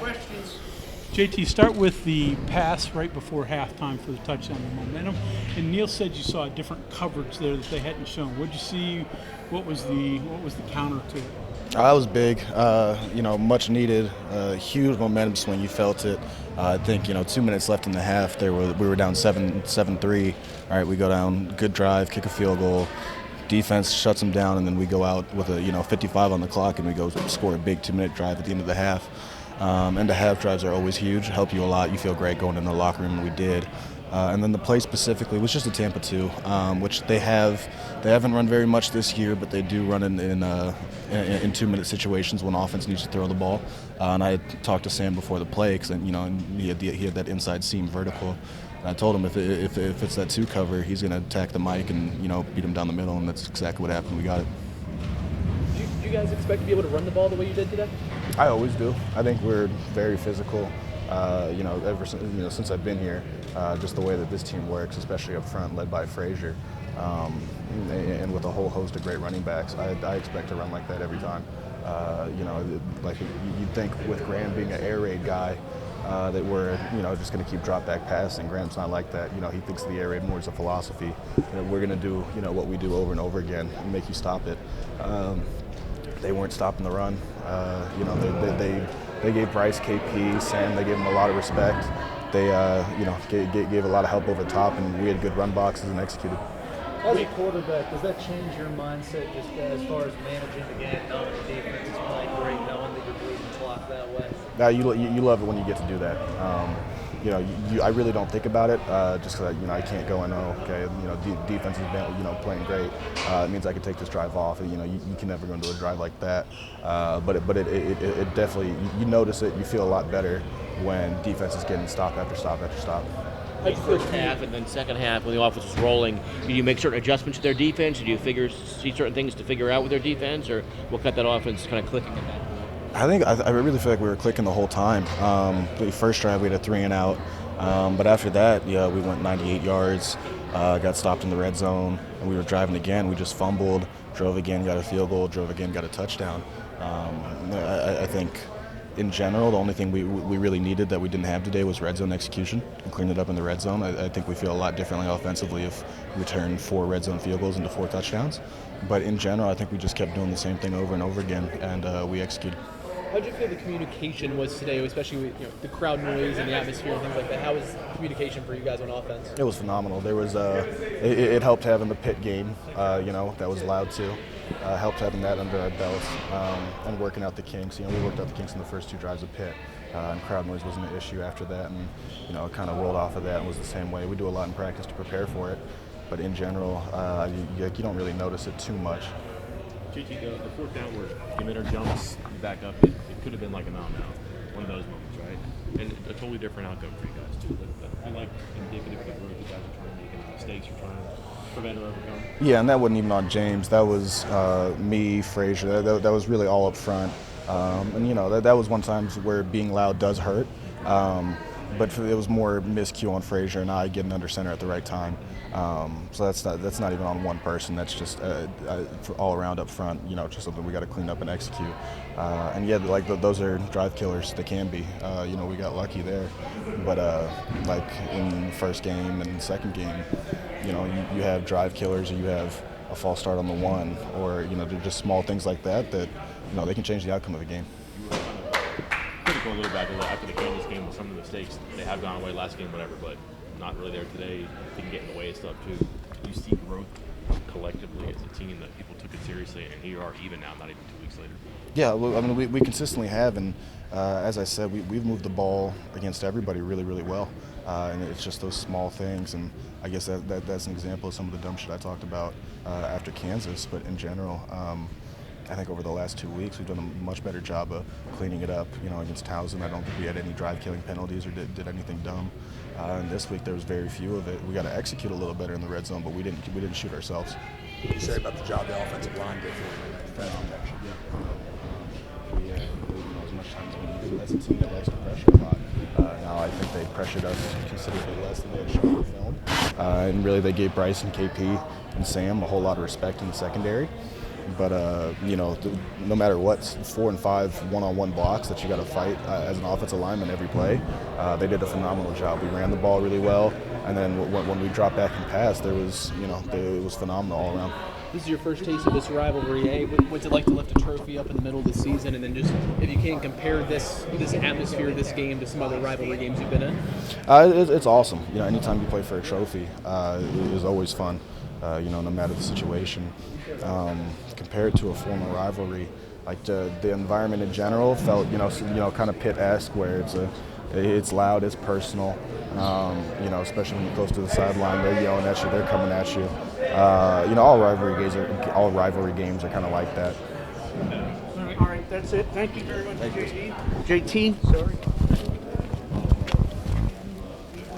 Questions? JT, start with the pass right before halftime for the touchdown and momentum. And Neil said you saw a different coverage there that they hadn't shown. What did you see? What was the counter to it? That was big. Much needed. Huge momentum swing. You felt it. I think 2 minutes left in the half. We were down 7-3. All right, we go down. Good drive, kick a field goal. Defense shuts them down, and then we go out with a 55 on the clock, and we go score a big 2-minute drive at the end of the half. And the half drives are always huge, help you a lot. You feel great going in the locker room, and we did. And then the play specifically was just a Tampa 2, which they haven't run very much this year, but they do run in 2-minute situations when offense needs to throw the ball. And I talked to Sam before the play because he had that inside seam vertical. And I told him if it's that 2 cover, he's going to attack the mic and beat him down the middle, and that's exactly what happened. We got it. Do you guys expect to be able to run the ball the way you did today? I always do. I think we're very physical. Ever since I've been here, just the way that this team works, especially up front, led by Frazier, and with a whole host of great running backs, I expect to run like that every time. Like you'd think with Graham being an air raid guy, that we're just going to keep drop back passing. Graham's not like that. He thinks the air raid more is a philosophy. We're going to do what we do over and over again and make you stop it. They weren't stopping the run. They gave Bryce, KP, Sam. They gave them a lot of respect. They gave a lot of help over the top, and we had good run boxes and executed. As a quarterback, does that change your mindset just as far as managing the game, knowing the defense is playing great, knowing that you're bleeding the clock that way? You love it when you get to do that. I really don't think about it just because I can't go and defense has been playing great. It means I can take this drive off. You can never go into a drive like that. But it definitely you notice it. You feel a lot better when defense is getting stop after stop after stop. First half and then second half when the offense was rolling, do you make certain adjustments to their defense? Do you see certain things to figure out with their defense, or what got that offense kind of clicking at that point? I really feel like we were clicking the whole time. The first drive we had a 3 and out, but after that, we went 98 yards, got stopped in the red zone, and we were driving again. We just fumbled, drove again, got a field goal, drove again, got a touchdown. I think in general, the only thing we really needed that we didn't have today was red zone execution and clean it up in the red zone. I think we feel a lot differently offensively if we turn 4 red zone field goals into 4 touchdowns. But in general, I think we just kept doing the same thing over and over again, and we executed. How did you feel the communication was today, especially with the crowd noise and the atmosphere and things like that? How was communication for you guys on offense? It was phenomenal. There was it helped having the pit game, that was loud too. Helped having that under our belts and working out the kinks. We worked out the kinks in the first 2 drives of pit, and crowd noise wasn't an issue after that, and it kind of rolled off of that and was the same way. We do a lot in practice to prepare for it, but in general, you don't really notice it too much. JT, the fourth down where Gemitter jumps back up, it could have been like a mountain out, one of those moments, right? And a totally different outcome for you guys too. But I like indicative of the growth you guys are trying to make and the mistakes you're trying to prevent or overcome. Yeah, and that wasn't even on James. That was me, Frazier. That was really all up front. That was one time where being loud does hurt. But it was more miscue on Frazier and I getting under center at the right time. So that's not even on one person. That's just all around up front. Just something we got to clean up and execute. Those are drive killers. They can be. We got lucky there. But like in the first game and second game, you have drive killers, or you have a false start on the 1, or they're just small things like that they can change the outcome of the game. Critical a little bit after the Kansas game with some of the mistakes. They have gone away last game, whatever, but not really there today. They can get in the way of stuff too. Do you see growth collectively as a team that people took it seriously, and here you are even now, not even 2 weeks later? Yeah, well, we consistently have, and as I said, we've moved the ball against everybody really, really well, and it's just those small things, and I guess that's an example of some of the dumb shit I talked about after Kansas, but in general, I think over the last 2 weeks we've done a much better job of cleaning it up. Against Towson, I don't think we had any drive-killing penalties or did anything dumb. And this week there was very few of it. We got to execute a little better in the red zone, but we didn't shoot ourselves. What did you say about the job the offensive line did for pass protection? As much time as we need. That's a team that likes to pressure a lot. Now I think they pressured us considerably less than they had shown in the film. And really they gave Bryce and KP and Sam a whole lot of respect in the secondary. But no matter what, 4 and 5 one-on-one blocks that you got to fight as an offensive lineman every play. They did a phenomenal job. We ran the ball really well, and then when we dropped back and passed, it was phenomenal all around. This is your first taste of this rivalry. Eh? What's it like to lift a trophy up in the middle of the season, and then just if you can compare this atmosphere, this game, to some other rivalry games you've been in? It's awesome. Anytime you play for a trophy, it is always fun. No matter the situation. Compared to a former rivalry, like the environment in general felt, kind of pit-esque, where it's loud, it's personal. Especially when you're close to the sideline, they're yelling at you, they're coming at you. All rivalry games are kind of like that. All right, that's it. Thank you very much, JT. JT, sorry.